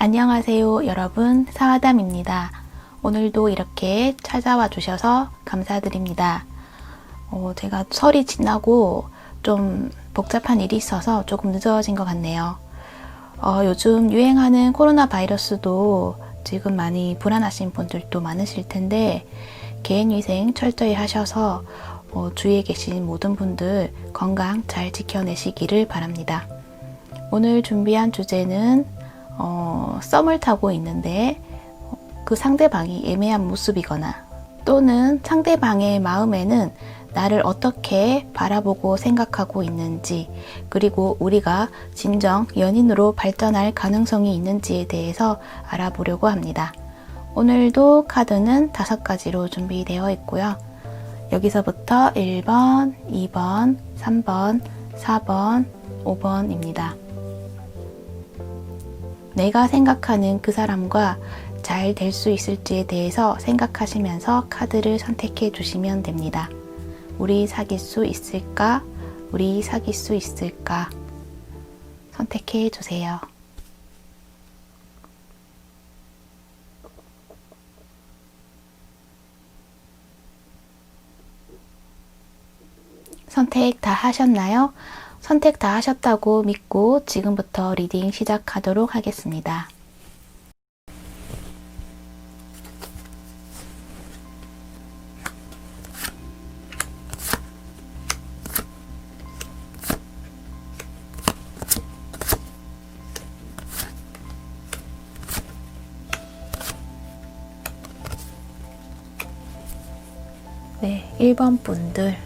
안녕하세요 여러분, 사와담입니다. 오늘도 이렇게 찾아와 주셔서 감사드립니다. 제가 설이 지나고 좀 복잡한 일이 있어서 조금 늦어진 것 같네요. 요즘 유행하는 코로나 바이러스도 지금 많이 불안하신 분들도 많으실 텐데 개인위생 철저히 하셔서 주위에 계신 모든 분들 건강 잘 지켜내시기를 바랍니다. 오늘 준비한 주제는 썸을 타고 있는데 그 상대방이 애매한 모습이거나 또는 상대방의 마음에는 나를 어떻게 바라보고 생각하고 있는지, 그리고 우리가 진정 연인으로 발전할 가능성이 있는지에 대해서 알아보려고 합니다. 오늘도 카드는 5가지로 준비되어 있고요. 여기서부터 1번, 2번, 3번, 4번, 5번입니다. 내가 생각하는 그 사람과 잘 될 수 있을지에 대해서 생각하시면서 카드를 선택해 주시면 됩니다. 우리 사귈 수 있을까? 우리 사귈 수 있을까? 선택해 주세요. 선택 다 하셨나요? 선택 다 하셨다고 믿고 지금부터 리딩 시작하도록 하겠습니다. 네, 1번 분들.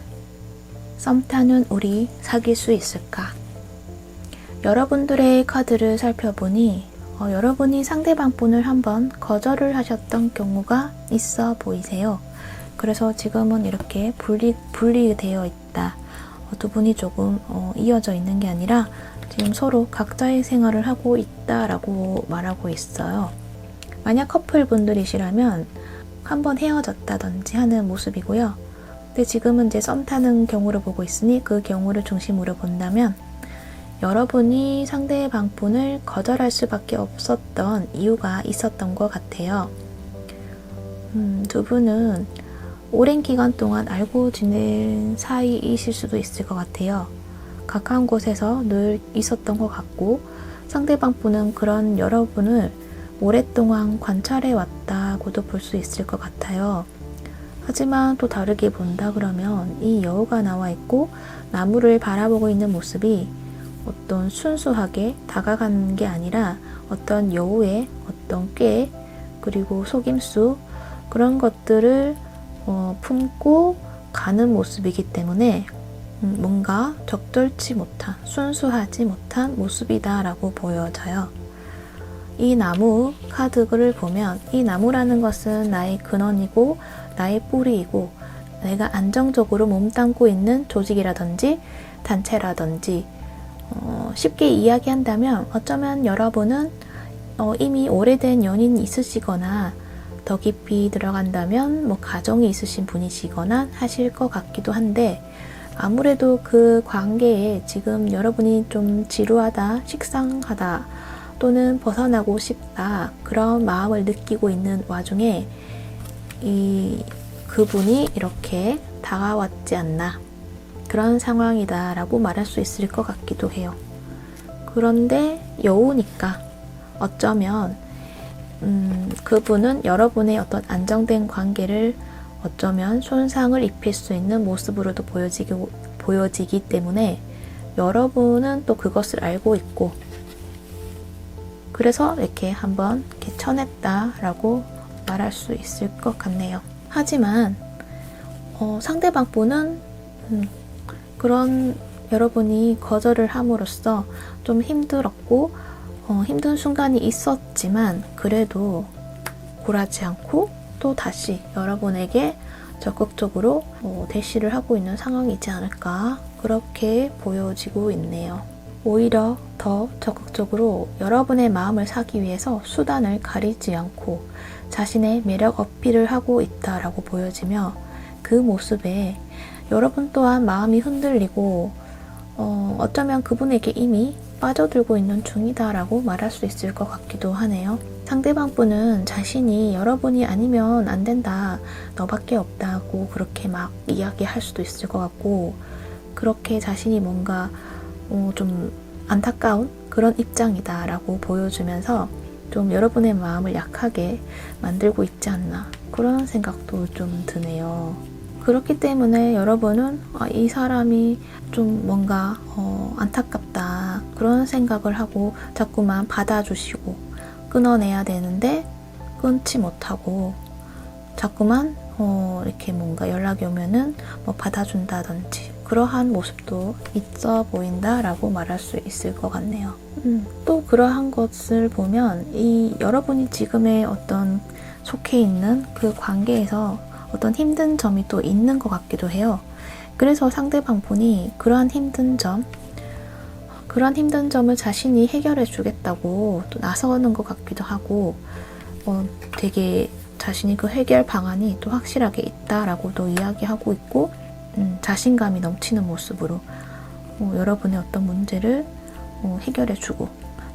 썸 타는 우리 사귈 수 있을까? 여러분들의 카드를 살펴보니 여러분이 상대방 분을 한번 거절을 하셨던 경우가 있어 보이세요. 그래서 지금은 이렇게 분리되어 있다. 두 분이 조금 이어져 있는 게 아니라 지금 서로 각자의 생활을 하고 있다라고 말하고 있어요. 만약 커플 분들이시라면 한번 헤어졌다든지 하는 모습이고요. 근데 지금은 이제 썸 타는 경우를 보고 있으니 그 경우를 중심으로 본다면 여러분이 상대방 분을 거절할 수밖에 없었던 이유가 있었던 것 같아요. 두 분은 오랜 기간 동안 알고 지낸 사이이실 수도 있을 것 같아요. 가까운 곳에서 늘 있었던 것 같고 상대방 분은 그런 여러분을 오랫동안 관찰해 왔다고도 볼 수 있을 것 같아요. 하지만 또 다르게 본다 그러면 이 여우가 나와 있고 나무를 바라보고 있는 모습이 어떤 순수하게 다가가는 게 아니라 어떤 여우의 어떤 꾀 그리고 속임수 그런 것들을 품고 가는 모습이기 때문에 뭔가 적절치 못한 순수하지 못한 모습이다 라고 보여져요. 이 나무 카드를 보면 이 나무라는 것은 나의 근원이고 나의 뿌리이고 내가 안정적으로 몸담고 있는 조직이라든지 단체라든지 쉽게 이야기한다면 어쩌면 여러분은 이미 오래된 연인이 있으시거나 더 깊이 들어간다면 가정이 있으신 분이시거나 하실 것 같기도 한데 아무래도 그 관계에 지금 여러분이 좀 지루하다, 식상하다 또는 벗어나고 싶다 그런 마음을 느끼고 있는 와중에 그분이 이렇게 다가왔지 않나 그런 상황이다 라고 말할 수 있을 것 같기도 해요. 그런데 여우니까 어쩌면 그분은 여러분의 어떤 안정된 관계를 어쩌면 손상을 입힐 수 있는 모습으로도 보여지기 때문에 여러분은 또 그것을 알고 있고 그래서 이렇게 한번 이렇게 쳐냈다라고 말할 수 있을 것 같네요. 하지만 상대방 분은 그런 여러분이 거절을 함으로써 좀 힘들었고 힘든 순간이 있었지만 그래도 굴하지 않고 또 다시 여러분에게 적극적으로 대시를 하고 있는 상황이지 않을까 그렇게 보여지고 있네요. 오히려 더 적극적으로 여러분의 마음을 사기 위해서 수단을 가리지 않고 자신의 매력 어필을 하고 있다라고 보여지며 그 모습에 여러분 또한 마음이 흔들리고 어쩌면 그분에게 이미 빠져들고 있는 중이다라고 말할 수 있을 것 같기도 하네요. 상대방 분은 자신이 여러분이 아니면 안 된다, 너밖에 없다고 그렇게 막 이야기할 수도 있을 것 같고, 그렇게 자신이 뭔가 좀 안타까운 그런 입장이다라고 보여주면서 좀 여러분의 마음을 약하게 만들고 있지 않나, 그런 생각도 좀 드네요. 그렇기 때문에 여러분은 이 사람이 좀 뭔가 안타깝다, 그런 생각을 하고 자꾸만 받아주시고 끊어내야 되는데 끊지 못하고 자꾸만 이렇게 뭔가 연락이 오면은 뭐 받아준다든지 그러한 모습도 있어 보인다라고 말할 수 있을 것 같네요. 또 그러한 것을 보면 이 여러분이 지금의 어떤 속해 있는 그 관계에서 어떤 힘든 점이 또 있는 것 같기도 해요. 그래서 상대방 분이 그러한 힘든 점을 자신이 해결해 주겠다고 또 나서는 것 같기도 하고, 되게 자신이 그 해결 방안이 또 확실하게 있다라고도 이야기하고 있고, 자신감이 넘치는 모습으로 여러분의 어떤 문제를 해결해 주고,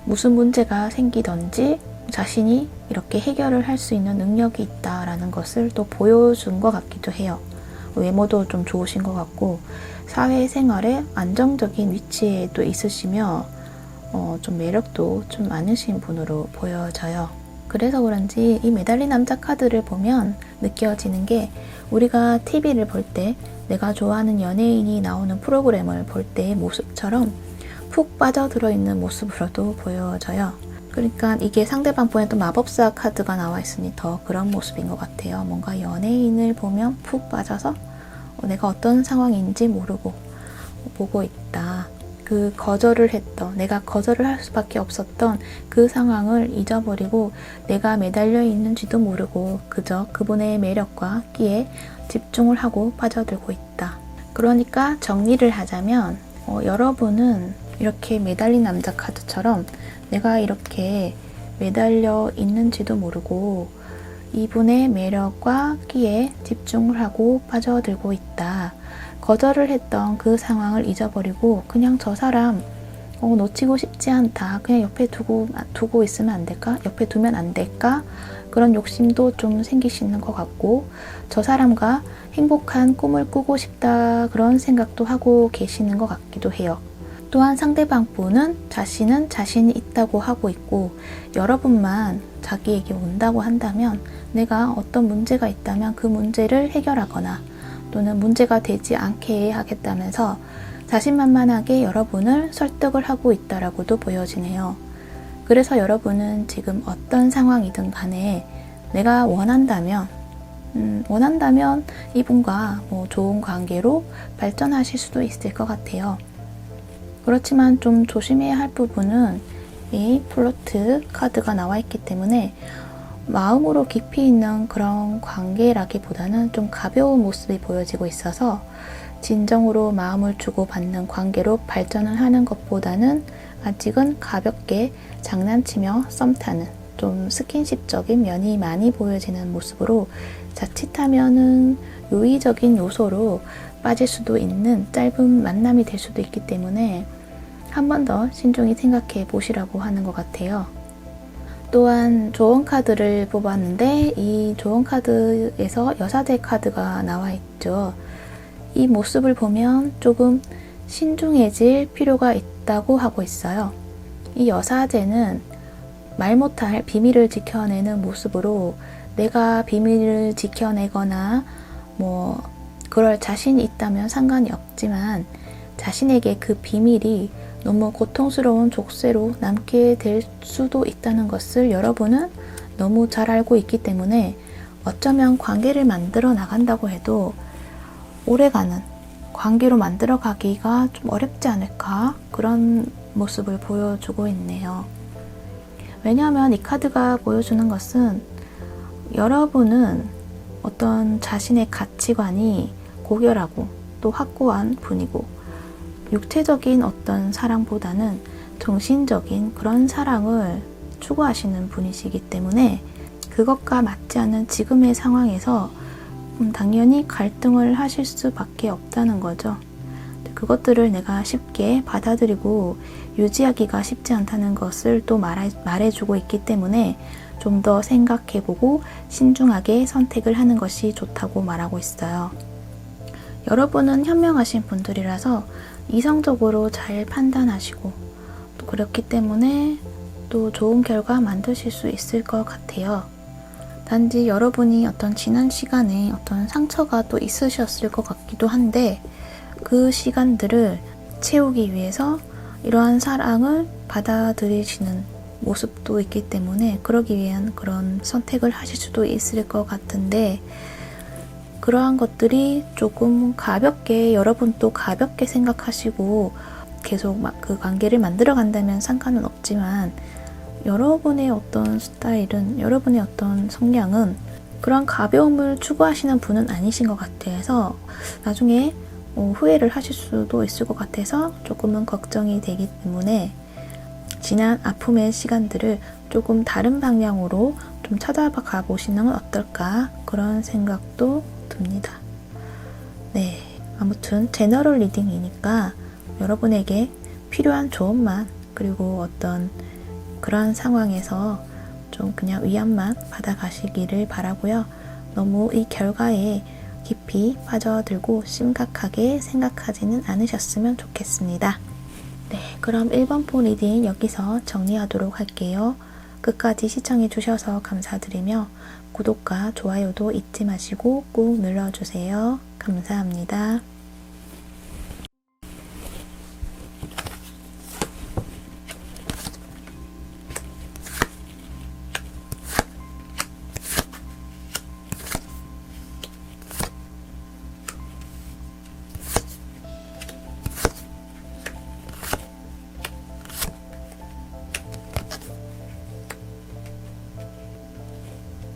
무슨 문제가 생기든지 자신이 이렇게 해결을 할 수 있는 능력이 있다라는 것을 또 보여준 것 같기도 해요. 외모도 좀 좋으신 것 같고 사회생활에 안정적인 위치에 또 있으시며 좀 매력도 좀 많으신 분으로 보여져요. 그래서 그런지 이 메달린 남자 카드를 보면 느껴지는 게, 우리가 TV를 볼 때 내가 좋아하는 연예인이 나오는 프로그램을 볼 때의 모습처럼 푹 빠져들어 있는 모습으로도 보여져요. 그러니까 이게 상대방 분에 또 마법사 카드가 나와 있으니 더 그런 모습인 것 같아요. 뭔가 연예인을 보면 푹 빠져서 내가 어떤 상황인지 모르고 보고 있다. 그 내가 거절을 할 수밖에 없었던 그 상황을 잊어버리고 내가 매달려 있는지도 모르고 그저 그분의 매력과 끼에 집중을 하고 빠져들고 있다. 그러니까 정리를 하자면 여러분은 이렇게 매달린 남자 카드처럼 내가 이렇게 매달려 있는지도 모르고 이분의 매력과 끼에 집중을 하고 빠져들고 있다. 거절을 했던 그 상황을 잊어버리고 그냥 저 사람 놓치고 싶지 않다. 그냥 옆에 두고 있으면 안 될까? 옆에 두면 안 될까? 그런 욕심도 좀 생기시는 것 같고, 저 사람과 행복한 꿈을 꾸고 싶다, 그런 생각도 하고 계시는 것 같기도 해요. 또한 상대방 분은 자신은 자신이 있다고 하고 있고, 여러분만 자기에게 온다고 한다면 내가 어떤 문제가 있다면 그 문제를 해결하거나 또는 문제가 되지 않게 하겠다면서 자신만만하게 여러분을 설득을 하고 있다라고도 보여지네요. 그래서 여러분은 지금 어떤 상황이든 간에 내가 원한다면 이분과 좋은 관계로 발전하실 수도 있을 것 같아요. 그렇지만 좀 조심해야 할 부분은 이 플로트 카드가 나와 있기 때문에 마음으로 깊이 있는 그런 관계라기보다는 좀 가벼운 모습이 보여지고 있어서 진정으로 마음을 주고받는 관계로 발전을 하는 것보다는 아직은 가볍게 장난치며 썸 타는 좀 스킨십적인 면이 많이 보여지는 모습으로 자칫하면은 요의적인 요소로 빠질 수도 있는 짧은 만남이 될 수도 있기 때문에 한 번 더 신중히 생각해 보시라고 하는 것 같아요. 또한 조언 카드를 뽑았는데 이 조언 카드에서 여사제 카드가 나와 있죠. 이 모습을 보면 조금 신중해질 필요가 있다고 하고 있어요. 이 여사제는 말 못할 비밀을 지켜내는 모습으로 내가 비밀을 지켜내거나 그럴 자신이 있다면 상관이 없지만 자신에게 그 비밀이 너무 고통스러운 족쇄로 남게 될 수도 있다는 것을 여러분은 너무 잘 알고 있기 때문에 어쩌면 관계를 만들어 나간다고 해도 오래가는 관계로 만들어 가기가 좀 어렵지 않을까, 그런 모습을 보여주고 있네요. 왜냐하면 이 카드가 보여주는 것은 여러분은 어떤 자신의 가치관이 고결하고 또 확고한 분이고 육체적인 어떤 사랑보다는 정신적인 그런 사랑을 추구하시는 분이시기 때문에 그것과 맞지 않는 지금의 상황에서 당연히 갈등을 하실 수밖에 없다는 거죠. 그것들을 내가 쉽게 받아들이고 유지하기가 쉽지 않다는 것을 또 말해주고 있기 때문에 좀 더 생각해보고 신중하게 선택을 하는 것이 좋다고 말하고 있어요. 여러분은 현명하신 분들이라서 이성적으로 잘 판단하시고 또 그렇기 때문에 또 좋은 결과 만드실 수 있을 것 같아요. 단지 여러분이 어떤 지난 시간에 어떤 상처가 또 있으셨을 것 같기도 한데 그 시간들을 채우기 위해서 이러한 사랑을 받아들이시는 모습도 있기 때문에 그러기 위한 그런 선택을 하실 수도 있을 것 같은데 그러한 것들이 조금 가볍게 여러분도 가볍게 생각하시고 계속 막 그 관계를 만들어 간다면 상관은 없지만 여러분의 어떤 스타일은 여러분의 어떤 성향은 그런 가벼움을 추구하시는 분은 아니신 것 같아서 나중에 후회를 하실 수도 있을 것 같아서 조금은 걱정이 되기 때문에 지난 아픔의 시간들을 조금 다른 방향으로 좀 찾아가 보시는 건 어떨까 그런 생각도 듭니다. 네, 아무튼 제너럴 리딩이니까 여러분에게 필요한 조언만 그리고 어떤 그러한 상황에서 좀 그냥 위안만 받아가시기를 바라고요. 너무 이 결과에 깊이 빠져들고 심각하게 생각하지는 않으셨으면 좋겠습니다. 네, 그럼 1번 폰 리딩 여기서 정리하도록 할게요. 끝까지 시청해 주셔서 감사드리며 구독과 좋아요도 잊지 마시고 꾹 눌러주세요. 감사합니다.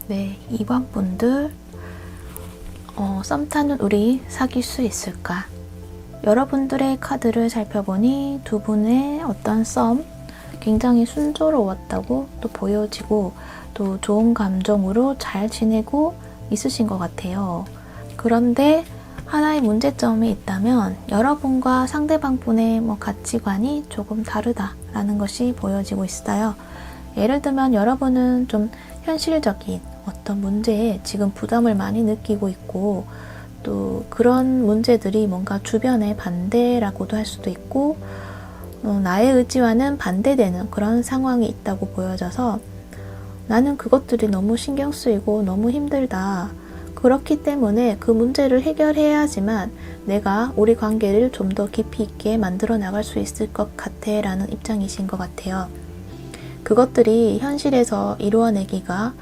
네, 2번 분들 썸 타는 우리 사귈 수 있을까? 여러분들의 카드를 살펴보니 두 분의 어떤 썸 굉장히 순조로웠다고 또 보여지고 또 좋은 감정으로 잘 지내고 있으신 것 같아요. 그런데 하나의 문제점이 있다면 여러분과 상대방분의 가치관이 조금 다르다라는 것이 보여지고 있어요. 예를 들면 여러분은 좀 현실적인 어떤 문제에 지금 부담을 많이 느끼고 있고 또 그런 문제들이 뭔가 주변의 반대라고도 할 수도 있고 나의 의지와는 반대되는 그런 상황이 있다고 보여져서 나는 그것들이 너무 신경 쓰이고 너무 힘들다. 그렇기 때문에 그 문제를 해결해야지만 내가 우리 관계를 좀 더 깊이 있게 만들어 나갈 수 있을 것 같아 라는 입장이신 것 같아요. 그것들이 현실에서 이루어내기가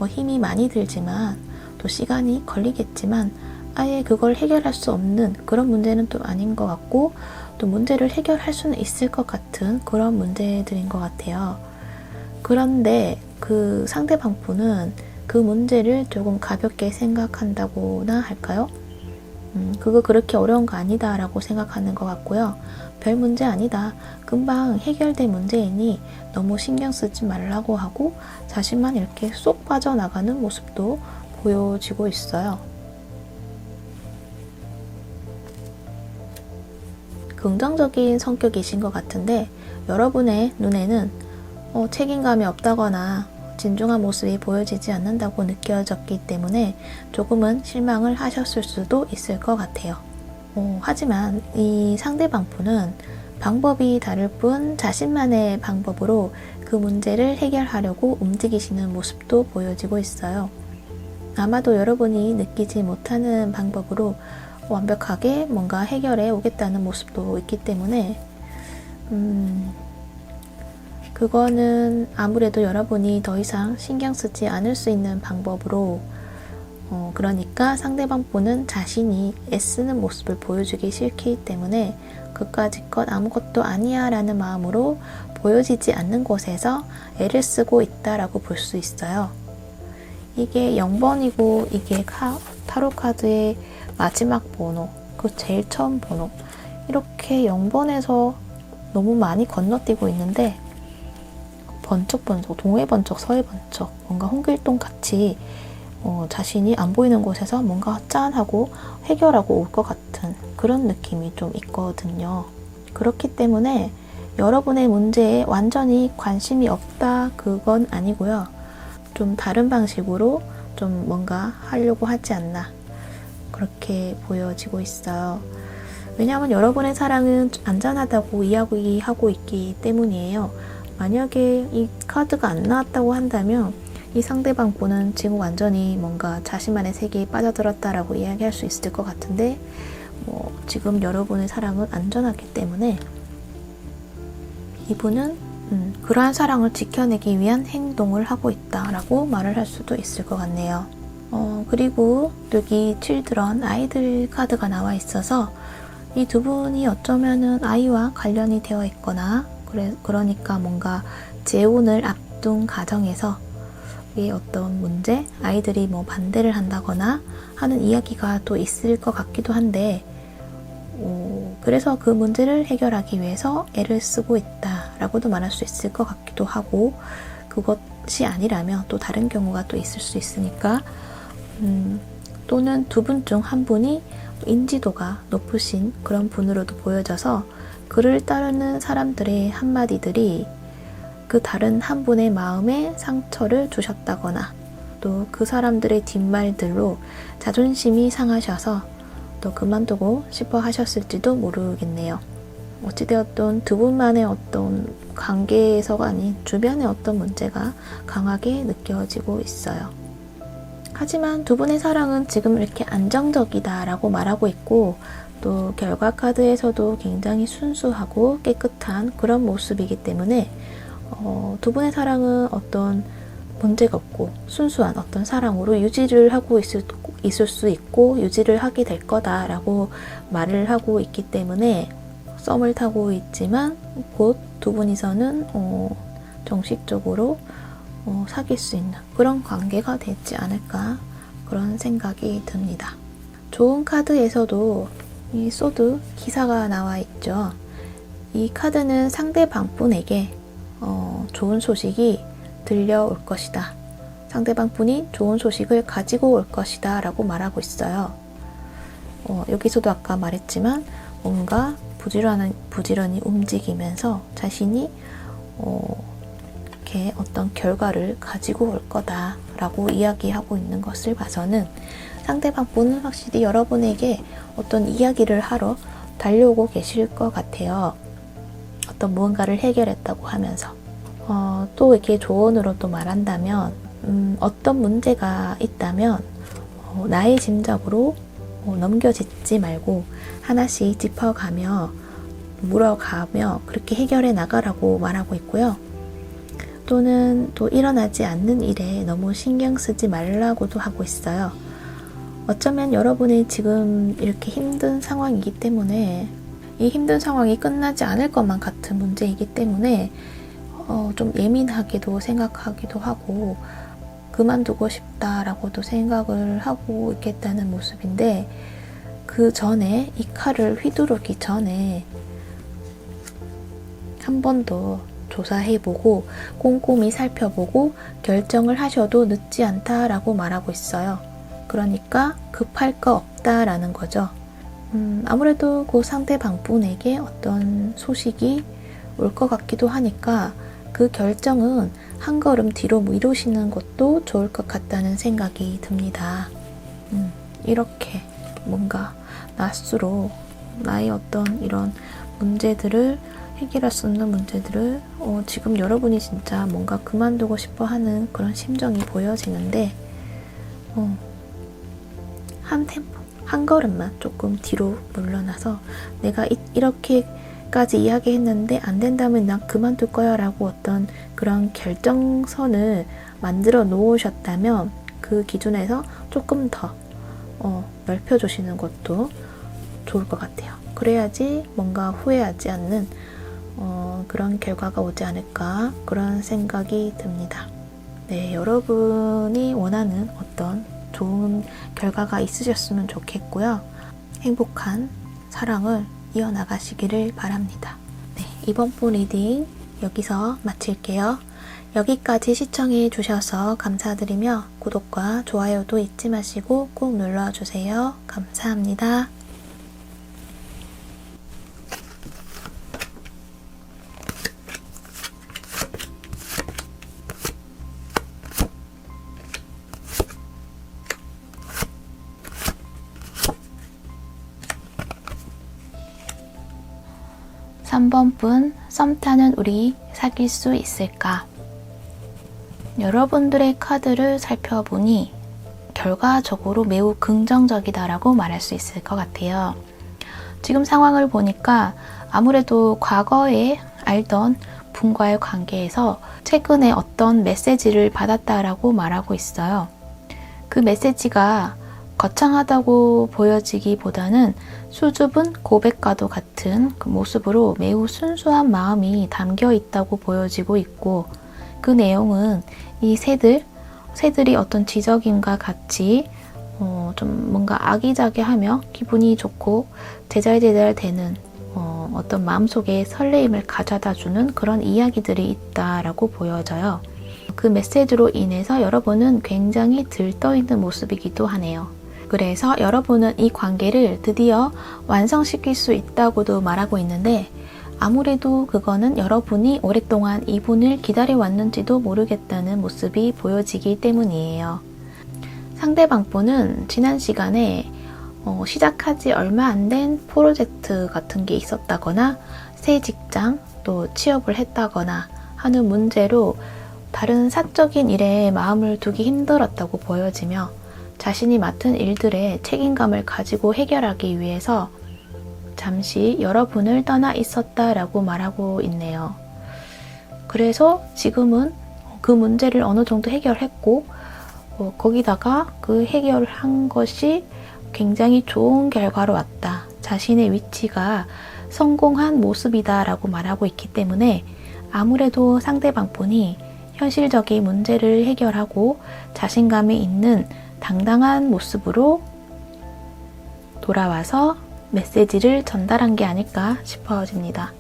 힘이 많이 들지만 또 시간이 걸리겠지만 아예 그걸 해결할 수 없는 그런 문제는 또 아닌 것 같고 또 문제를 해결할 수는 있을 것 같은 그런 문제들인 것 같아요. 그런데 그 상대방 분은 그 문제를 조금 가볍게 생각한다고나 할까요? 그거 그렇게 어려운 거 아니다 라고 생각하는 것 같고요. 별 문제 아니다. 금방 해결될 문제이니 너무 신경 쓰지 말라고 하고 자신만 이렇게 쏙 빠져나가는 모습도 보여지고 있어요. 긍정적인 성격이신 것 같은데 여러분의 눈에는 책임감이 없다거나 진중한 모습이 보여지지 않는다고 느껴졌기 때문에 조금은 실망을 하셨을 수도 있을 것 같아요. 하지만 이 상대방 분은 방법이 다를 뿐 자신만의 방법으로 그 문제를 해결하려고 움직이시는 모습도 보여지고 있어요. 아마도 여러분이 느끼지 못하는 방법으로 완벽하게 뭔가 해결해 오겠다는 모습도 있기 때문에 그거는 아무래도 여러분이 더 이상 신경 쓰지 않을 수 있는 방법으로 그러니까 상대방 분은 자신이 애쓰는 모습을 보여주기 싫기 때문에 그까짓 아무것도 아니야 라는 마음으로 보여지지 않는 곳에서 애를 쓰고 있다라고 볼 수 있어요. 이게 0번이고 이게 타로 카드의 마지막 번호, 그 제일 처음 번호 이렇게 0번에서 너무 많이 건너뛰고 있는데 번쩍번쩍, 동해 번쩍, 서해 번쩍 뭔가 홍길동 같이 자신이 안 보이는 곳에서 뭔가 짠하고 해결하고 올 것 같은 그런 느낌이 좀 있거든요. 그렇기 때문에 여러분의 문제에 완전히 관심이 없다 그건 아니고요. 좀 다른 방식으로 좀 뭔가 하려고 하지 않나 그렇게 보여지고 있어요. 왜냐하면 여러분의 사랑은 안전하다고 이야기하고 있기 때문이에요. 만약에 이 카드가 안 나왔다고 한다면 이 상대방 분은 지금 완전히 뭔가 자신만의 세계에 빠져들었다라고 이야기할 수 있을 것 같은데 지금 여러분의 사랑은 안전하기 때문에 이분은 그러한 사랑을 지켜내기 위한 행동을 하고 있다라고 말을 할 수도 있을 것 같네요. 그리고 여기 칠드런 아이들 카드가 나와 있어서 이 두 분이 어쩌면은 아이와 관련이 되어 있거나 그러니까 뭔가 재혼을 앞둔 가정에서 이 어떤 문제, 아이들이 뭐 반대를 한다거나 하는 이야기가 또 있을 것 같기도 한데 그래서 그 문제를 해결하기 위해서 애를 쓰고 있다라고도 말할 수 있을 것 같기도 하고 그것이 아니라면 또 다른 경우가 또 있을 수 있으니까 또는 두 분 중 한 분이 인지도가 높으신 그런 분으로도 보여져서 그를 따르는 사람들의 한마디들이 그 다른 한 분의 마음에 상처를 주셨다거나 또 그 사람들의 뒷말들로 자존심이 상하셔서 또 그만두고 싶어 하셨을지도 모르겠네요. 어찌되었든 두 분만의 어떤 관계에서가 아닌 주변의 어떤 문제가 강하게 느껴지고 있어요. 하지만 두 분의 사랑은 지금 이렇게 안정적이다라고 말하고 있고 또 결과 카드에서도 굉장히 순수하고 깨끗한 그런 모습이기 때문에 두 분의 사랑은 어떤 문제가 없고 순수한 어떤 사랑으로 유지를 하고 있을 수 있고 유지를 하게 될 거다라고 말을 하고 있기 때문에 썸을 타고 있지만 곧 두 분이서는 정식적으로 사귈 수 있는 그런 관계가 되지 않을까 그런 생각이 듭니다. 좋은 카드에서도 이 소드 기사가 나와 있죠. 이 카드는 상대방 분에게 좋은 소식이 들려올 것이다. 상대방 분이 좋은 소식을 가지고 올 것이다 라고 말하고 있어요. 여기서도 아까 말했지만 뭔가 부지런히 움직이면서 자신이 이렇게 어떤 결과를 가지고 올 거다라고 이야기하고 있는 것을 봐서는 상대방 분은 확실히 여러분에게 어떤 이야기를 하러 달려오고 계실 것 같아요. 어떤 무언가를 해결했다고 하면서 또 이렇게 조언으로 또 말한다면 어떤 문제가 있다면 나의 짐작으로 넘겨짓지 말고 하나씩 짚어가며 물어가며 그렇게 해결해 나가라고 말하고 있고요. 또는 또 일어나지 않는 일에 너무 신경 쓰지 말라고도 하고 있어요. 어쩌면 여러분이 지금 이렇게 힘든 상황이기 때문에 이 힘든 상황이 끝나지 않을 것만 같은 문제이기 때문에 좀 예민하게도 생각하기도 하고 그만두고 싶다라고도 생각을 하고 있겠다는 모습인데 그 전에 이 칼을 휘두르기 전에 한 번 더 조사해보고 꼼꼼히 살펴보고 결정을 하셔도 늦지 않다라고 말하고 있어요. 그러니까 급할 거 없다라는 거죠. 아무래도 그 상대방 분에게 어떤 소식이 올 것 같기도 하니까 그 결정은 한 걸음 뒤로 미루시는 것도 좋을 것 같다는 생각이 듭니다. 이렇게 뭔가 낫수로 나의 어떤 이런 문제들을 해결할 수 없는 문제들을 지금 여러분이 진짜 뭔가 그만두고 싶어 하는 그런 심정이 보여지는데 한 템포, 한 걸음만 조금 뒤로 물러나서 내가 이렇게까지 이야기했는데 안 된다면 난 그만둘 거야 라고 어떤 그런 결정선을 만들어 놓으셨다면 그 기준에서 조금 더 넓혀주시는 것도 좋을 것 같아요. 그래야지 뭔가 후회하지 않는 그런 결과가 오지 않을까 그런 생각이 듭니다. 네, 여러분이 원하는 어떤 좋은 결과가 있으셨으면 좋겠고요. 행복한 사랑을 이어나가시기를 바랍니다. 네, 이번 분 리딩 여기서 마칠게요. 여기까지 시청해 주셔서 감사드리며 구독과 좋아요도 잊지 마시고 꼭 눌러주세요. 감사합니다. 3번분 썸 타는 우리 사귈 수 있을까? 여러분들의 카드를 살펴보니 결과적으로 매우 긍정적이다라고 말할 수 있을 것 같아요. 지금 상황을 보니까 아무래도 과거에 알던 분과의 관계에서 최근에 어떤 메시지를 받았다라고 말하고 있어요. 그 메시지가 거창하다고 보여지기보다는 수줍은 고백과도 같은 그 모습으로 매우 순수한 마음이 담겨 있다고 보여지고 있고, 그 내용은 이 새들이 어떤 지적임과 같이 좀 뭔가 아기자기하며 기분이 좋고 제잘제잘 되는 어떤 마음속에 설레임을 가져다주는 그런 이야기들이 있다라고 보여져요. 그 메시지로 인해서 여러분은 굉장히 들떠있는 모습이기도 하네요. 그래서 여러분은 이 관계를 드디어 완성시킬 수 있다고도 말하고 있는데, 아무래도 그거는 여러분이 오랫동안 이분을 기다려왔는지도 모르겠다는 모습이 보여지기 때문이에요. 상대방 분은 지난 시간에 시작하지 얼마 안 된 프로젝트 같은 게 있었다거나 새 직장 또 취업을 했다거나 하는 문제로 다른 사적인 일에 마음을 두기 힘들었다고 보여지며, 자신이 맡은 일들에 책임감을 가지고 해결하기 위해서 잠시 여러분을 떠나 있었다라고 말하고 있네요. 그래서 지금은 그 문제를 어느 정도 해결했고, 거기다가 그 해결한 것이 굉장히 좋은 결과로 왔다. 자신의 위치가 성공한 모습이다라고 말하고 있기 때문에 아무래도 상대방 분이 현실적인 문제를 해결하고 자신감이 있는 당당한 모습으로 돌아와서 메시지를 전달한 게 아닐까 싶어집니다.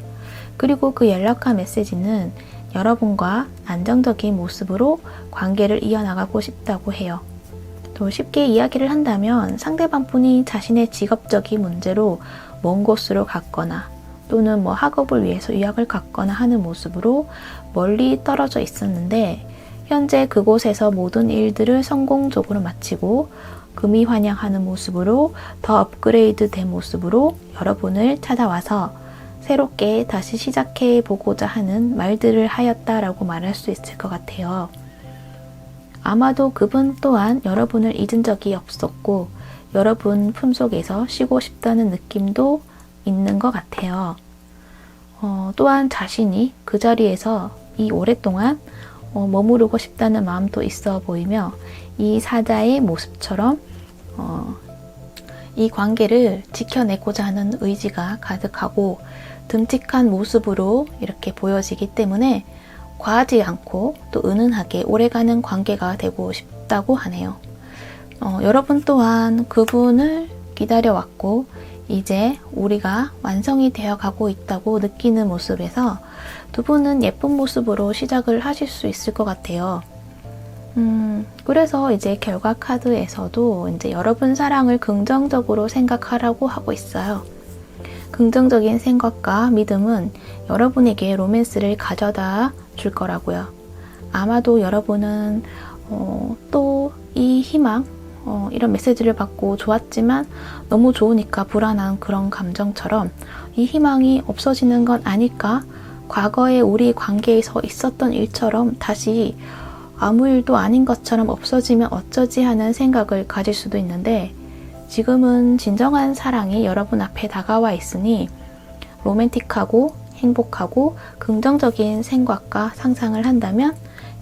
그리고 그 연락한 메시지는 여러분과 안정적인 모습으로 관계를 이어나가고 싶다고 해요. 또 쉽게 이야기를 한다면 상대방 분이 자신의 직업적인 문제로 먼 곳으로 갔거나 또는 학업을 위해서 유학을 갔거나 하는 모습으로 멀리 떨어져 있었는데, 현재 그곳에서 모든 일들을 성공적으로 마치고 금이환영하는 모습으로 더 업그레이드 된 모습으로 여러분을 찾아와서 새롭게 다시 시작해 보고자 하는 말들을 하였다라고 말할 수 있을 것 같아요. 아마도 그분 또한 여러분을 잊은 적이 없었고 여러분 품속에서 쉬고 싶다는 느낌도 있는 것 같아요. 또한 자신이 그 자리에서 이 오랫동안 머무르고 싶다는 마음도 있어 보이며, 이 사자의 모습처럼 이 관계를 지켜내고자 하는 의지가 가득하고 듬직한 모습으로 이렇게 보여지기 때문에 과하지 않고 또 은은하게 오래가는 관계가 되고 싶다고 하네요. 여러분 또한 그분을 기다려왔고 이제 우리가 완성이 되어 가고 있다고 느끼는 모습에서 두 분은 예쁜 모습으로 시작을 하실 수 있을 것 같아요. 그래서 이제 결과 카드에서도 이제 여러분 사랑을 긍정적으로 생각하라고 하고 있어요. 긍정적인 생각과 믿음은 여러분에게 로맨스를 가져다 줄 거라고요. 아마도 여러분은 또 이 희망, 이런 메시지를 받고 좋았지만 너무 좋으니까 불안한 그런 감정처럼 이 희망이 없어지는 건 아닐까? 과거에 우리 관계에서 있었던 일처럼 다시 아무 일도 아닌 것처럼 없어지면 어쩌지 하는 생각을 가질 수도 있는데, 지금은 진정한 사랑이 여러분 앞에 다가와 있으니 로맨틱하고 행복하고 긍정적인 생각과 상상을 한다면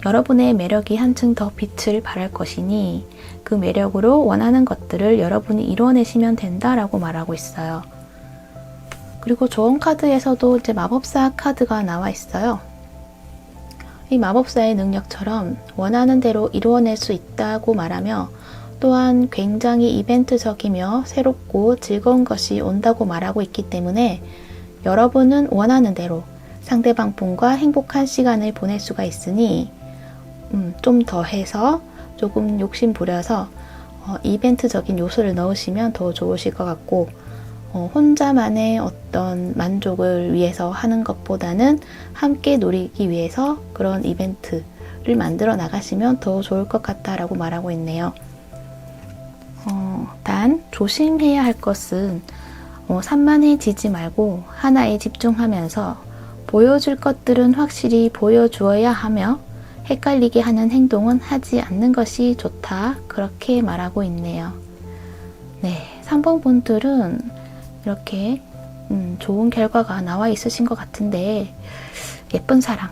여러분의 매력이 한층 더 빛을 발할 것이니 그 매력으로 원하는 것들을 여러분이 이뤄내시면 된다라고 말하고 있어요. 그리고 조언 카드에서도 이제 마법사 카드가 나와 있어요. 이 마법사의 능력처럼 원하는 대로 이루어낼 수 있다고 말하며, 또한 굉장히 이벤트적이며 새롭고 즐거운 것이 온다고 말하고 있기 때문에 여러분은 원하는 대로 상대방 분과 행복한 시간을 보낼 수가 있으니 좀 더해서 조금 욕심 부려서 이벤트적인 요소를 넣으시면 더 좋으실 것 같고, 혼자만의 어떤 만족을 위해서 하는 것보다는 함께 놀이기 위해서 그런 이벤트를 만들어 나가시면 더 좋을 것 같다라고 말하고 있네요. 단 조심해야 할 것은 산만해지지 말고 하나에 집중하면서 보여줄 것들은 확실히 보여주어야 하며 헷갈리게 하는 행동은 하지 않는 것이 좋다. 그렇게 말하고 있네요. 네, 3번 분들은 이렇게 좋은 결과가 나와 있으신 것 같은데 예쁜 사랑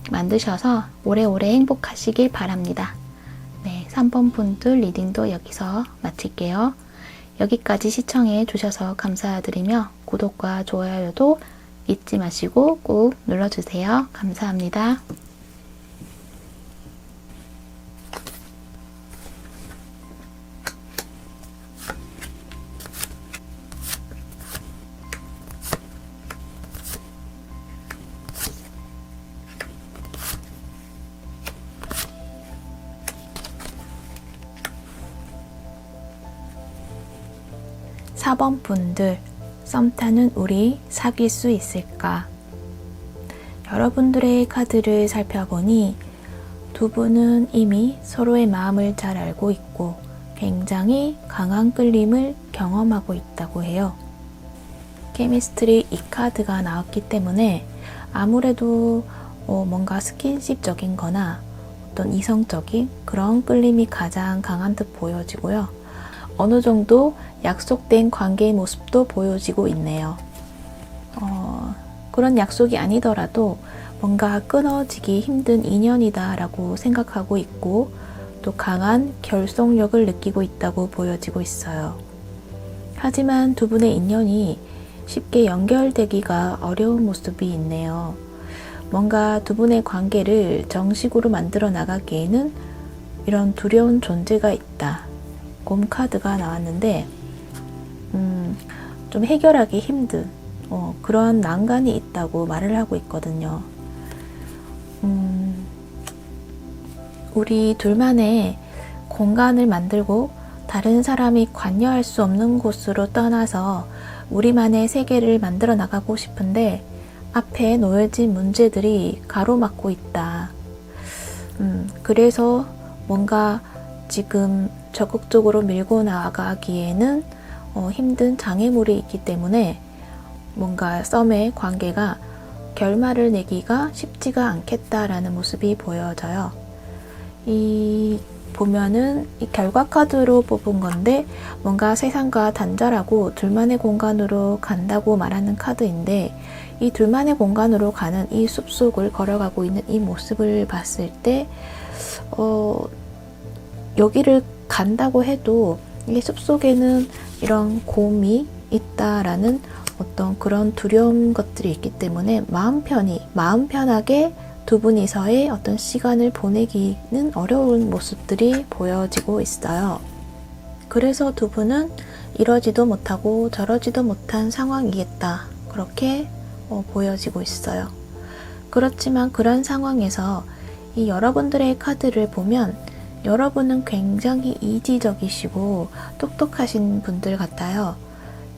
만드셔서 오래오래 행복하시길 바랍니다. 네, 3번 분들 리딩도 여기서 마칠게요. 여기까지 시청해 주셔서 감사드리며 구독과 좋아요도 잊지 마시고 꾹 눌러주세요. 감사합니다. 사 번 분들, 썸 타는 우리 사귈 수 있을까? 여러분들의 카드를 살펴보니 두 분은 이미 서로의 마음을 잘 알고 있고 굉장히 강한 끌림을 경험하고 있다고 해요. 케미스트리 이 카드가 나왔기 때문에 아무래도 뭔가 스킨십적인 거나 어떤 이성적인 그런 끌림이 가장 강한 듯 보여지고요. 어느 정도 약속된 관계의 모습도 보여지고 있네요. 그런 약속이 아니더라도 뭔가 끊어지기 힘든 인연이다 라고 생각하고 있고 또 강한 결속력을 느끼고 있다고 보여지고 있어요. 하지만 두 분의 인연이 쉽게 연결되기가 어려운 모습이 있네요. 뭔가 두 분의 관계를 정식으로 만들어 나가기에는 이런 두려운 존재가 있다. 곰 카드가 나왔는데 좀 해결하기 힘든 그런 난간이 있다고 말을 하고 있거든요. 우리 둘만의 공간을 만들고 다른 사람이 관여할 수 없는 곳으로 떠나서 우리만의 세계를 만들어 나가고 싶은데 앞에 놓여진 문제들이 가로막고 있다. 그래서 뭔가 지금 적극적으로 밀고 나가기에는 힘든 장애물이 있기 때문에 뭔가 썸의 관계가 결말을 내기가 쉽지가 않겠다라는 모습이 보여져요. 보면은 이 결과 카드로 뽑은 건데 뭔가 세상과 단절하고 둘만의 공간으로 간다고 말하는 카드인데 이 둘만의 공간으로 가는 이 숲속을 걸어가고 있는 이 모습을 봤을 때 여기를 간다고 해도 이 숲속에는 이런 곰이 있다라는 어떤 그런 두려운 것들이 있기 때문에 마음 편하게 두 분이서의 어떤 시간을 보내기는 어려운 모습들이 보여지고 있어요. 그래서 두 분은 이러지도 못하고 저러지도 못한 상황이겠다. 그렇게 보여지고 있어요. 그렇지만 그런 상황에서 이 여러분들의 카드를 보면 여러분은 굉장히 이지적이시고 똑똑하신 분들 같아요.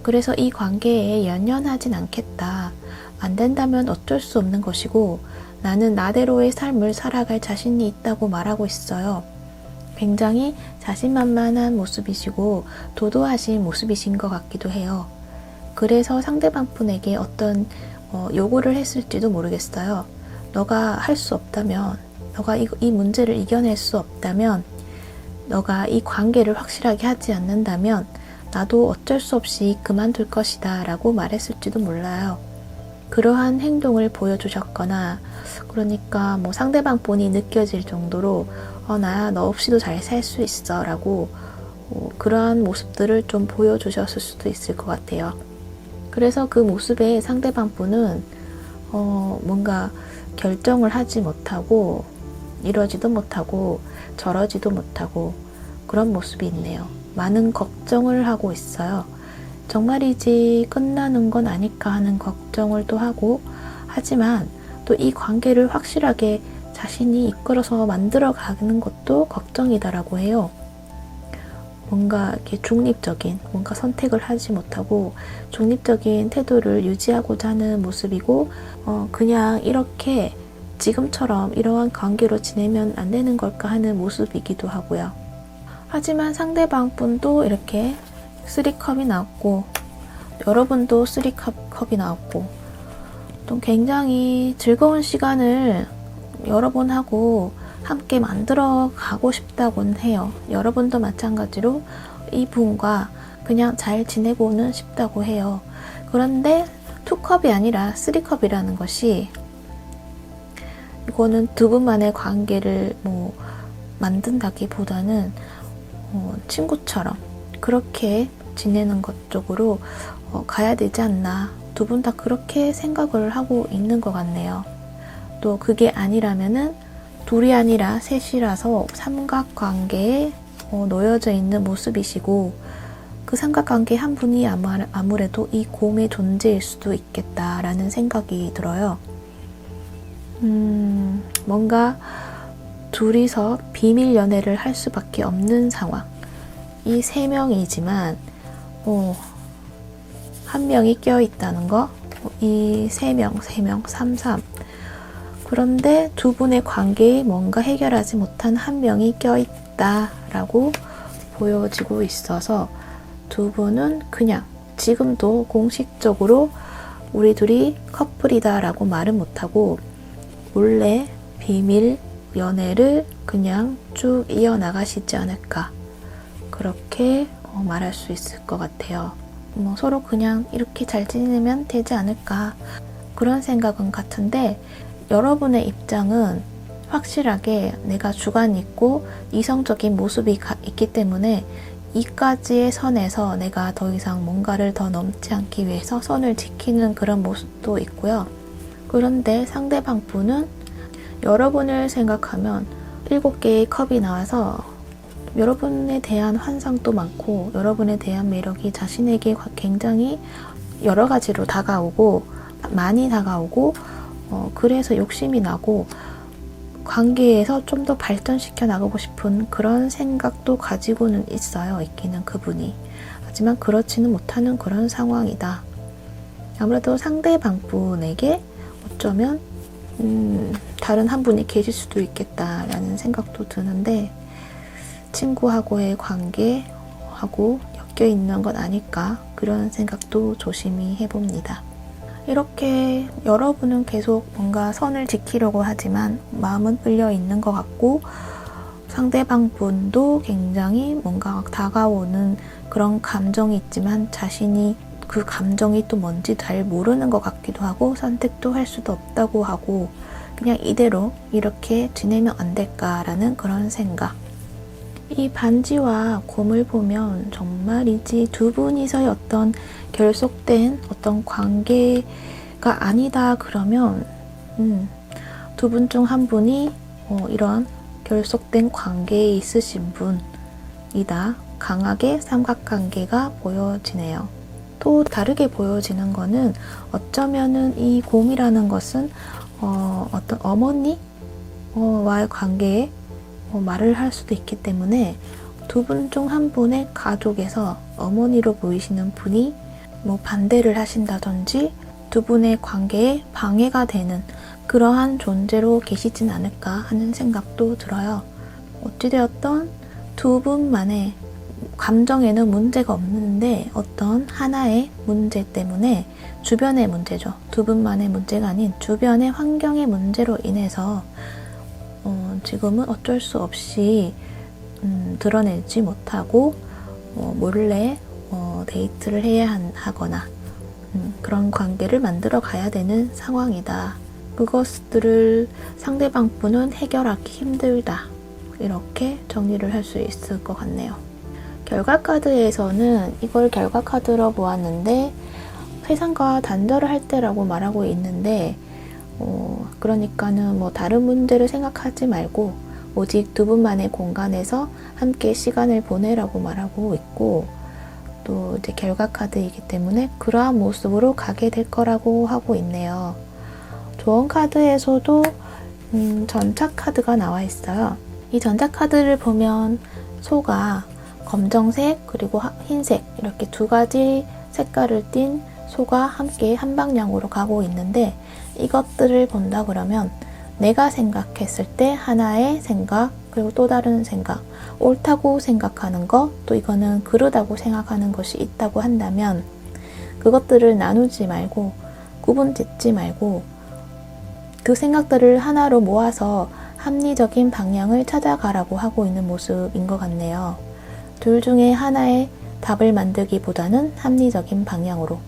그래서 이 관계에 연연하진 않겠다. 안 된다면 어쩔 수 없는 것이고 나는 나대로의 삶을 살아갈 자신이 있다고 말하고 있어요. 굉장히 자신만만한 모습이시고 도도하신 모습이신 것 같기도 해요. 그래서 상대방 분에게 어떤 요구를 했을지도 모르겠어요. 너가 할 수 없다면, 너가 이 문제를 이겨낼 수 없다면, 너가 이 관계를 확실하게 하지 않는다면 나도 어쩔 수 없이 그만둘 것이다 라고 말했을지도 몰라요. 그러한 행동을 보여주셨거나 그러니까 뭐 상대방 분이 느껴질 정도로 나 너 없이도 잘 살 수 있어 라고 그러한 모습들을 좀 보여주셨을 수도 있을 것 같아요. 그래서 그 모습에 상대방 분은 뭔가 결정을 하지 못하고 이러지도 못하고 저러지도 못하고 그런 모습이 있네요. 많은 걱정을 하고 있어요. 정말이지 끝나는 건 아닐까 하는 걱정을 또 하고 하지만 또 이 관계를 확실하게 자신이 이끌어서 만들어 가는 것도 걱정이다라고 해요. 뭔가 이렇게 중립적인 뭔가 선택을 하지 못하고 중립적인 태도를 유지하고자 하는 모습이고 그냥 이렇게 지금처럼 이러한 관계로 지내면 안 되는 걸까 하는 모습이기도 하고요. 하지만 상대방 분도 이렇게 3컵이 나왔고 여러분도 3컵이 나왔고 또 굉장히 즐거운 시간을 여러분하고 함께 만들어 가고 싶다고는 해요. 여러분도 마찬가지로 이분과 그냥 잘 지내고는 싶다고 해요. 그런데 2컵이 아니라 3컵이라는 것이 이거는 두 분만의 관계를 뭐 만든다기보다는 친구처럼 그렇게 지내는 것 쪽으로 가야 되지 않나. 두 분 다 그렇게 생각을 하고 있는 것 같네요. 또 그게 아니라면은 둘이 아니라 셋이라서 삼각관계에 놓여져 있는 모습이시고 그 삼각관계 한 분이 아무래도 이 곰의 존재일 수도 있겠다라는 생각이 들어요. 뭔가 둘이서 비밀 연애를 할 수밖에 없는 상황. 이 3명이지만 한 명이 껴있다는 거, 이 3명, 3. 그런데 두 분의 관계에 뭔가 해결하지 못한 한 명이 껴있다라고 보여지고 있어서 두 분은 그냥 지금도 공식적으로 우리 둘이 커플이다라고 말은 못하고 몰래 비밀 연애를 그냥 쭉 이어나가시지 않을까. 그렇게 말할 수 있을 것 같아요. 서로 그냥 이렇게 잘 지내면 되지 않을까. 그런 생각은 같은데 여러분의 입장은 확실하게 내가 주관이 있고 이성적인 모습이 있기 때문에 이까지의 선에서 내가 더 이상 뭔가를 더 넘지 않기 위해서 선을 지키는 그런 모습도 있고요. 그런데 상대방 분은 여러분을 생각하면 7개의 컵이 나와서 여러분에 대한 환상도 많고 여러분에 대한 매력이 자신에게 굉장히 여러 가지로 다가오고 많이 다가오고 그래서 욕심이 나고 관계에서 좀 더 발전시켜 나가고 싶은 그런 생각도 가지고는 있기는 그분이. 하지만 그렇지는 못하는 그런 상황이다. 아무래도 상대방 분에게 어쩌면 다른 한 분이 계실 수도 있겠다라는 생각도 드는데 친구하고의 관계하고 엮여 있는 것 아닐까 그런 생각도 조심히 해봅니다. 이렇게 여러분은 계속 뭔가 선을 지키려고 하지만 마음은 끌려 있는 것 같고 상대방 분도 굉장히 뭔가 다가오는 그런 감정이 있지만 자신이 그 감정이 또 뭔지 잘 모르는 것 같기도 하고 선택도 할 수도 없다고 하고 그냥 이대로 이렇게 지내면 안 될까라는 그런 생각. 이 반지와 곰을 보면 정말이지 두 분이서의 어떤 결속된 어떤 관계가 아니다 그러면 두 분 중 한 분이 이런 결속된 관계에 있으신 분이다. 강하게 삼각관계가 보여지네요. 또 다르게 보여지는 거는 어쩌면은 이 곰이라는 것은 어떤 어머니와의 관계에 말을 할 수도 있기 때문에 두 분 중 한 분의 가족에서 어머니로 보이시는 분이 반대를 하신다든지 두 분의 관계에 방해가 되는 그러한 존재로 계시진 않을까 하는 생각도 들어요. 어찌되었던 두 분만의 감정에는 문제가 없는데 어떤 하나의 문제 때문에 주변의 문제죠. 두 분만의 문제가 아닌 주변의 환경의 문제로 인해서 지금은 어쩔 수 없이 드러내지 못하고 몰래 데이트를 해야 하거나 그런 관계를 만들어 가야 되는 상황이다. 그것들을 상대방 분은 해결하기 힘들다. 이렇게 정리를 할 수 있을 것 같네요. 결과 카드에서는 이걸 결과 카드로 보았는데 세상과 단절을 할 때라고 말하고 있는데 그러니까는 다른 문제를 생각하지 말고 오직 두 분만의 공간에서 함께 시간을 보내라고 말하고 있고 또 이제 결과 카드이기 때문에 그러한 모습으로 가게 될 거라고 하고 있네요. 조언 카드에서도 전차 카드가 나와 있어요. 이 전차 카드를 보면 소가 검정색 그리고 흰색 이렇게 두 가지 색깔을 띤 소가 함께 한 방향으로 가고 있는데 이것들을 본다 그러면 내가 생각했을 때 하나의 생각 그리고 또 다른 생각 옳다고 생각하는 것 또 이거는 그르다고 생각하는 것이 있다고 한다면 그것들을 나누지 말고 구분 짓지 말고 그 생각들을 하나로 모아서 합리적인 방향을 찾아가라고 하고 있는 모습인 것 같네요. 둘 중에 하나의 답을 만들기보다는 합리적인 방향으로.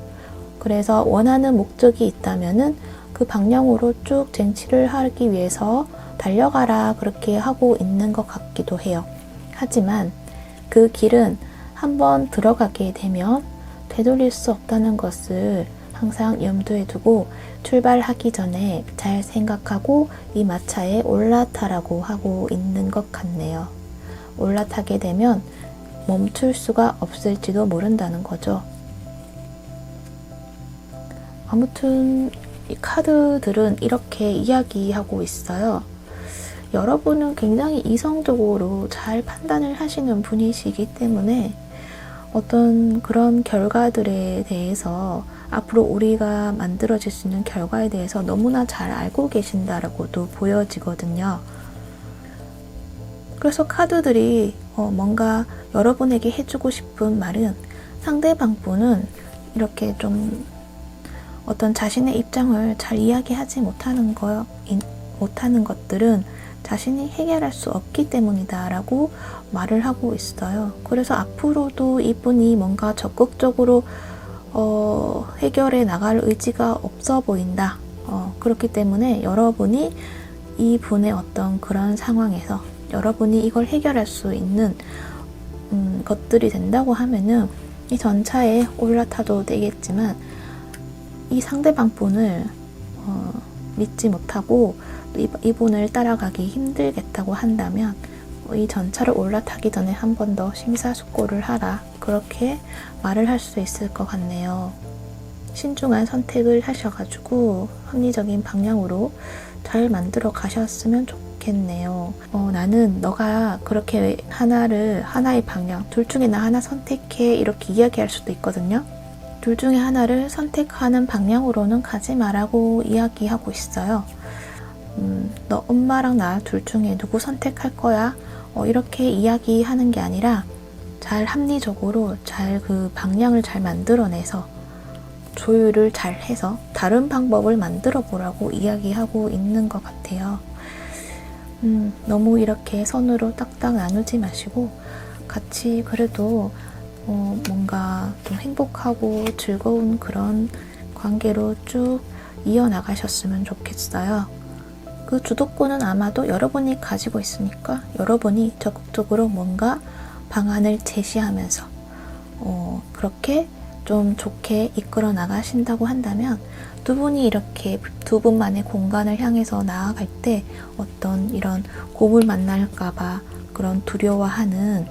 그래서 원하는 목적이 있다면은 그 방향으로 쭉 쟁취를 하기 위해서 달려가라 그렇게 하고 있는 것 같기도 해요. 하지만 그 길은 한번 들어가게 되면 되돌릴 수 없다는 것을 항상 염두에 두고 출발하기 전에 잘 생각하고 이 마차에 올라타라고 하고 있는 것 같네요. 올라타게 되면 멈출 수가 없을지도 모른다는 거죠. 아무튼 이 카드들은 이렇게 이야기하고 있어요. 여러분은 굉장히 이성적으로 잘 판단을 하시는 분이시기 때문에 어떤 그런 결과들에 대해서 앞으로 우리가 만들어질 수 있는 결과에 대해서 너무나 잘 알고 계신다라고도 보여지거든요. 그래서 카드들이 뭔가 여러분에게 해주고 싶은 말은 상대방 분은 이렇게 좀 어떤 자신의 입장을 잘 이야기하지 못하는 것들은 자신이 해결할 수 없기 때문이다 라고 말을 하고 있어요. 그래서 앞으로도 이분이 뭔가 적극적으로 해결해 나갈 의지가 없어 보인다. 그렇기 때문에 여러분이 이분의 어떤 그런 상황에서 여러분이 이걸 해결할 수 있는 것들이 된다고 하면은 이 전차에 올라타도 되겠지만 이 상대방 분을 믿지 못하고 이분을 따라가기 힘들겠다고 한다면 이 전차를 올라타기 전에 한 번 더 심사숙고를 하라 그렇게 말을 할 수 있을 것 같네요. 신중한 선택을 하셔가지고 합리적인 방향으로 잘 만들어 가셨으면 좋겠네요. 나는 너가 그렇게 하나의 방향 둘 중에 나 하나 선택해 이렇게 이야기할 수도 있거든요. 둘 중에 하나를 선택하는 방향으로는 가지 말라고 이야기하고 있어요. 너 엄마랑 나 둘 중에 누구 선택할 거야? 이렇게 이야기하는 게 아니라 잘 합리적으로 잘 그 방향을 잘 만들어내서 조율을 잘 해서 다른 방법을 만들어 보라고 이야기하고 있는 것 같아요. 너무 이렇게 선으로 딱딱 나누지 마시고 같이 그래도 뭔가 좀 행복하고 즐거운 그런 관계로 쭉 이어나가셨으면 좋겠어요. 그 주도권은 아마도 여러분이 가지고 있으니까 여러분이 적극적으로 뭔가 방안을 제시하면서 그렇게 좀 좋게 이끌어 나가신다고 한다면 두 분이 이렇게 두 분만의 공간을 향해서 나아갈 때 어떤 이런 곰을 만날까봐 그런 두려워하는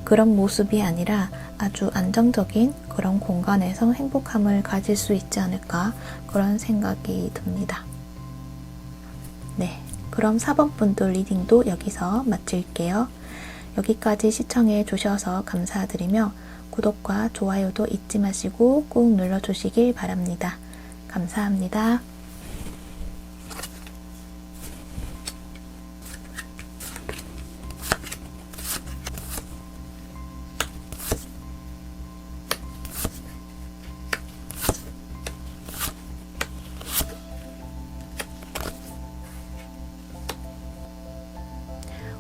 그런 모습이 아니라 아주 안정적인 그런 공간에서 행복함을 가질 수 있지 않을까 그런 생각이 듭니다. 네, 그럼 4번 분들 리딩도 여기서 마칠게요. 여기까지 시청해 주셔서 감사드리며 구독과 좋아요도 잊지 마시고 꾹 눌러주시길 바랍니다. 감사합니다.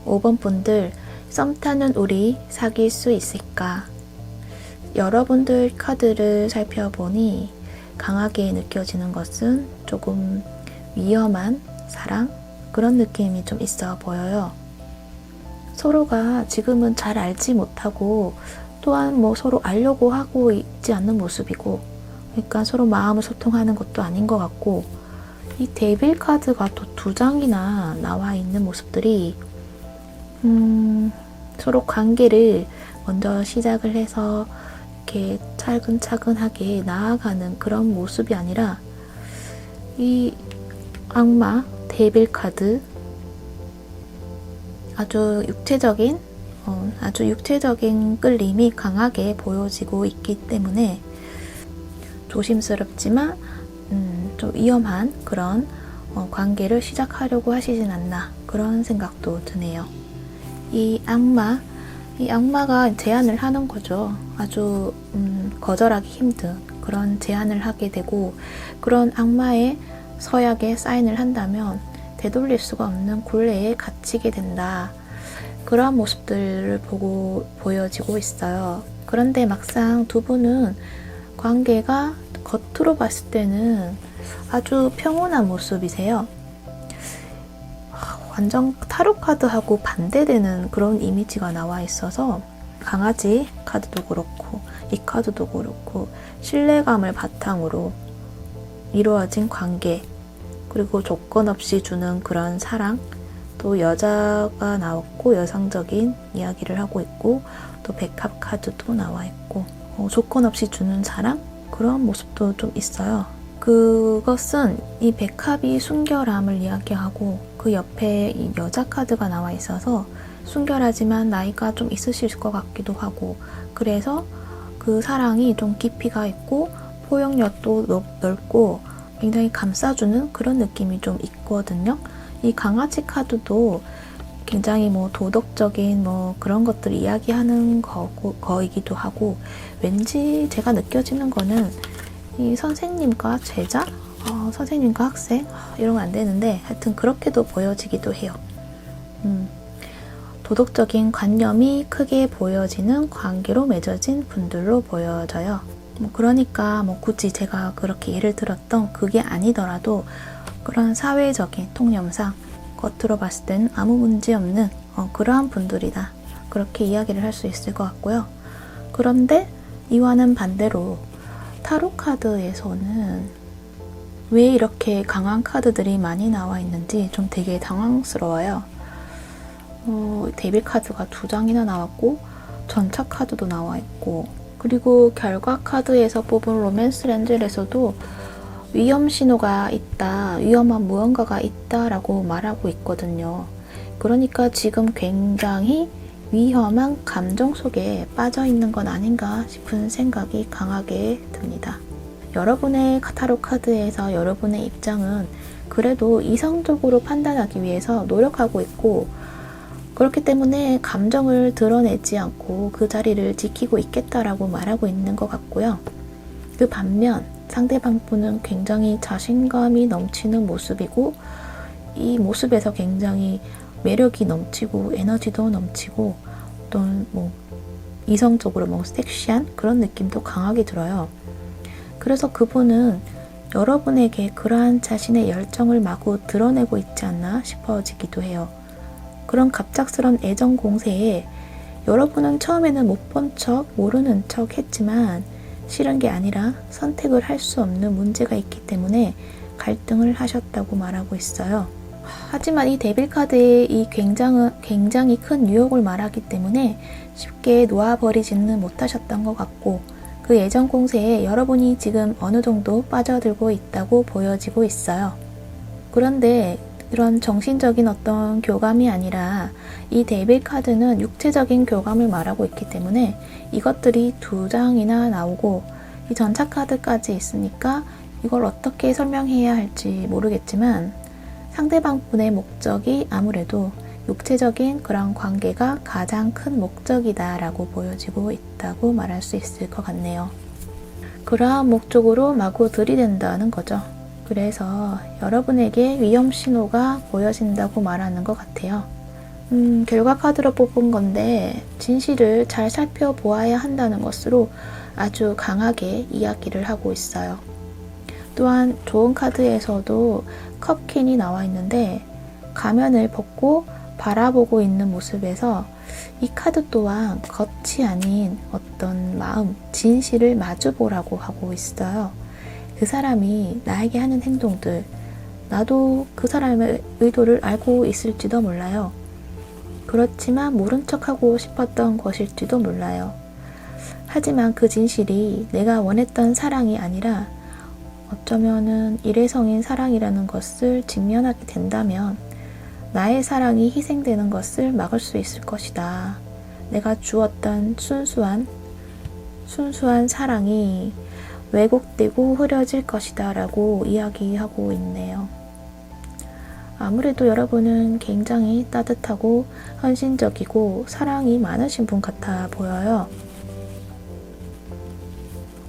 (5번) 분들 썸 타는 우리 사귈 수 있을까? 여러분들 카드를 살펴보니 강하게 느껴지는 것은 조금 위험한 사랑? 그런 느낌이 좀 있어 보여요. 서로가 지금은 잘 알지 못하고 또한 서로 알려고 하고 있지 않는 모습이고 그러니까 서로 마음을 소통하는 것도 아닌 것 같고 이 데빌 카드가 또 2장이나 나와 있는 모습들이 서로 관계를 먼저 시작을 해서 이렇게 차근차근하게 나아가는 그런 모습이 아니라 이 악마 데빌 카드 아주 육체적인 끌림이 강하게 보여지고 있기 때문에 조심스럽지만 좀 위험한 그런 관계를 시작하려고 하시진 않나 그런 생각도 드네요. 이 악마가 제안을 하는 거죠. 아주 거절하기 힘든 그런 제안을 하게 되고 그런 악마의 서약에 사인을 한다면 되돌릴 수가 없는 굴레에 갇히게 된다. 그런 모습들을 보여지고 있어요. 그런데 막상 두 분은 관계가 겉으로 봤을 때는 아주 평온한 모습이세요. 완전 타로 카드하고 반대되는 그런 이미지가 나와 있어서 강아지 카드도 그렇고 이 카드도 그렇고 신뢰감을 바탕으로 이루어진 관계, 그리고 조건 없이 주는 그런 사랑, 또 여자가 나왔고 여성적인 이야기를 하고 있고 또 백합 카드도 나와 있고 조건 없이 주는 사랑, 그런 모습도 좀 있어요. 그것은 이 백합이 순결함을 이야기하고 그 옆에 이 여자 카드가 나와 있어서 순결하지만 나이가 좀 있으실 것 같기도 하고, 그래서 그 사랑이 좀 깊이가 있고 포용력도 넓고 굉장히 감싸주는 그런 느낌이 좀 있거든요. 이 강아지 카드도 굉장히 도덕적인 그런 것들을 이야기하는 거이기도 하고, 왠지 제가 느껴지는 거는 이 선생님과 제자? 선생님과 학생? 이러면 안 되는데 하여튼 그렇게도 보여지기도 해요. 도덕적인 관념이 크게 보여지는 관계로 맺어진 분들로 보여져요. 그러니까 굳이 제가 그렇게 예를 들었던 그게 아니더라도 그런 사회적인 통념상 겉으로 봤을 때는 아무 문제 없는 그러한 분들이다. 그렇게 이야기를 할 수 있을 것 같고요. 그런데 이와는 반대로 타로 카드에서는 왜 이렇게 강한 카드들이 많이 나와 있는지 좀 되게 당황스러워요. 데빌 카드가 2장이나 나왔고 전차 카드도 나와 있고, 그리고 결과 카드에서 뽑은 로맨스 렌젤에서도 위험 신호가 있다, 위험한 무언가가 있다라고 말하고 있거든요. 그러니까 지금 굉장히 위험한 감정 속에 빠져 있는 건 아닌가 싶은 생각이 강하게 듭니다. 여러분의 타로 카드에서 여러분의 입장은 그래도 이성적으로 판단하기 위해서 노력하고 있고, 그렇기 때문에 감정을 드러내지 않고 그 자리를 지키고 있겠다라고 말하고 있는 것 같고요. 그 반면 상대방 분은 굉장히 자신감이 넘치는 모습이고, 이 모습에서 굉장히 매력이 넘치고 에너지도 넘치고 어떤 이성적으로 섹시한 그런 느낌도 강하게 들어요. 그래서 그분은 여러분에게 그러한 자신의 열정을 마구 드러내고 있지 않나 싶어지기도 해요. 그런 갑작스런 애정 공세에 여러분은 처음에는 못 본 척, 모르는 척 했지만 싫은 게 아니라 선택을 할 수 없는 문제가 있기 때문에 갈등을 하셨다고 말하고 있어요. 하지만 이 데빌 카드의 이 굉장히 큰 유혹을 말하기 때문에 쉽게 놓아버리지는 못하셨던 것 같고, 그 애정 공세에 여러분이 지금 어느 정도 빠져들고 있다고 보여지고 있어요. 그런데 이런 정신적인 어떤 교감이 아니라 이 데빌 카드는 육체적인 교감을 말하고 있기 때문에 이것들이 2장이나 나오고 이 전차 카드까지 있으니까 이걸 어떻게 설명해야 할지 모르겠지만, 상대방 분의 목적이 아무래도 육체적인 그런 관계가 가장 큰 목적이다라고 보여지고 있다고 말할 수 있을 것 같네요. 그러한 목적으로 마구 들이댄다는 거죠. 그래서 여러분에게 위험 신호가 보여진다고 말하는 것 같아요. 결과 카드로 뽑은 건데 진실을 잘 살펴보아야 한다는 것으로 아주 강하게 이야기를 하고 있어요. 또한 좋은 카드에서도 컵퀸이 나와 있는데 가면을 벗고 바라보고 있는 모습에서 이 카드 또한 겉이 아닌 어떤 마음, 진실을 마주보라고 하고 있어요. 그 사람이 나에게 하는 행동들, 나도 그 사람의 의도를 알고 있을지도 몰라요. 그렇지만 모른 척하고 싶었던 것일지도 몰라요. 하지만 그 진실이 내가 원했던 사랑이 아니라 어쩌면은 일회성인 사랑이라는 것을 직면하게 된다면 나의 사랑이 희생되는 것을 막을 수 있을 것이다. 내가 주었던 순수한 사랑이 왜곡되고 흐려질 것이다 라고 이야기하고 있네요. 아무래도 여러분은 굉장히 따뜻하고 헌신적이고 사랑이 많으신 분 같아 보여요.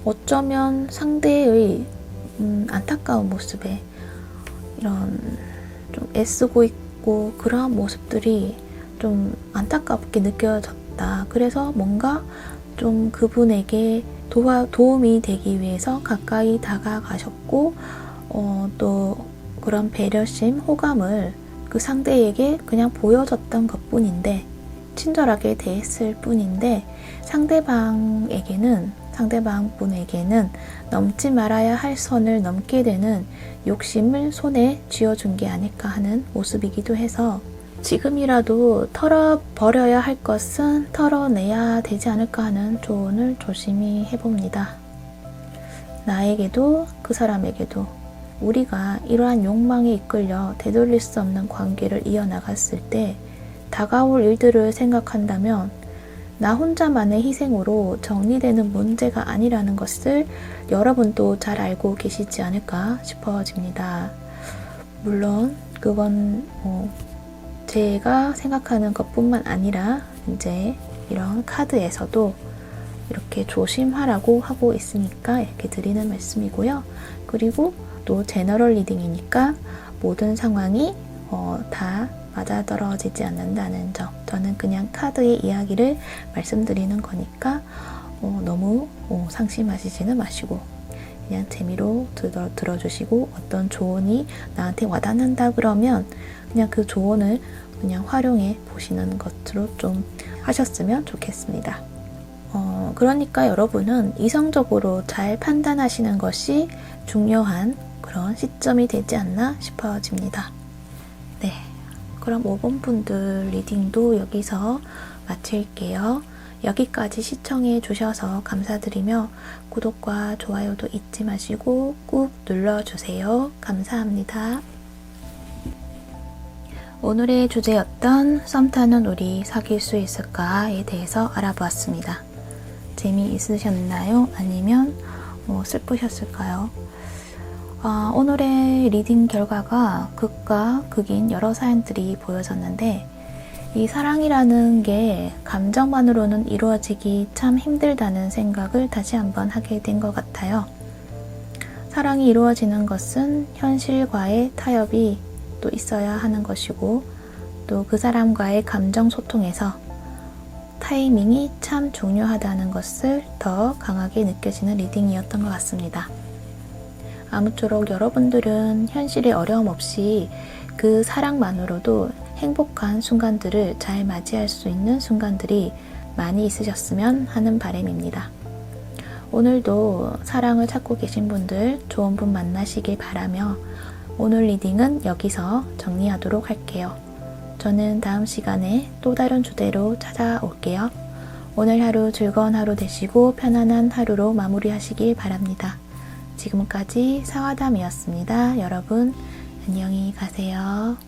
어쩌면 상대의 안타까운 모습에 이런 좀 애쓰고 있고 그러한 모습들이 좀 안타깝게 느껴졌다. 그래서 뭔가 좀 그분에게 도움이 되기 위해서 가까이 다가가셨고 또 그런 배려심, 호감을 그 상대에게 그냥 보여줬던 것뿐인데, 친절하게 대했을 뿐인데 상대방 분에게는 넘지 말아야 할 선을 넘게 되는 욕심을 손에 쥐어준 게 아닐까 하는 모습이기도 해서, 지금이라도 털어버려야 할 것은 털어내야 되지 않을까 하는 조언을 조심히 해봅니다. 나에게도 그 사람에게도 우리가 이러한 욕망에 이끌려 되돌릴 수 없는 관계를 이어나갔을 때 다가올 일들을 생각한다면 나 혼자만의 희생으로 정리되는 문제가 아니라는 것을 여러분도 잘 알고 계시지 않을까 싶어집니다. 물론 그건 제가 생각하는 것뿐만 아니라 이제 이런 카드에서도 이렇게 조심하라고 하고 있으니까 이렇게 드리는 말씀이고요. 그리고 또 제너럴 리딩이니까 모든 상황이 다 맞아떨어지지 않는다는 점, 저는 그냥 카드의 이야기를 말씀드리는 거니까 너무 상심하시지는 마시고 그냥 재미로 들어주시고, 어떤 조언이 나한테 와닿는다 그러면 그냥 그 조언을 그냥 활용해 보시는 것으로 좀 하셨으면 좋겠습니다. 그러니까 여러분은 이성적으로 잘 판단하시는 것이 중요한 그런 시점이 되지 않나 싶어집니다. 네, 그럼 5번 분들 리딩도 여기서 마칠게요. 여기까지 시청해 주셔서 감사드리며 구독과 좋아요도 잊지 마시고 꾹 눌러주세요. 감사합니다. 오늘의 주제였던 썸 타는 우리 사귈 수 있을까에 대해서 알아보았습니다. 재미있으셨나요? 아니면 슬프셨을까요? 오늘의 리딩 결과가 극과 극인 여러 사연들이 보여졌는데, 이 사랑이라는 게 감정만으로는 이루어지기 참 힘들다는 생각을 다시 한번 하게 된 것 같아요. 사랑이 이루어지는 것은 현실과의 타협이 또 있어야 하는 것이고, 또 그 사람과의 감정 소통에서 타이밍이 참 중요하다는 것을 더 강하게 느껴지는 리딩이었던 것 같습니다. 아무쪼록 여러분들은 현실의 어려움 없이 그 사랑만으로도 행복한 순간들을 잘 맞이할 수 있는 순간들이 많이 있으셨으면 하는 바람입니다. 오늘도 사랑을 찾고 계신 분들 좋은 분 만나시길 바라며 오늘 리딩은 여기서 정리하도록 할게요. 저는 다음 시간에 또 다른 주제로 찾아올게요. 오늘 하루 즐거운 하루 되시고 편안한 하루로 마무리하시길 바랍니다. 지금까지 사와담이었습니다. 여러분 안녕히 가세요.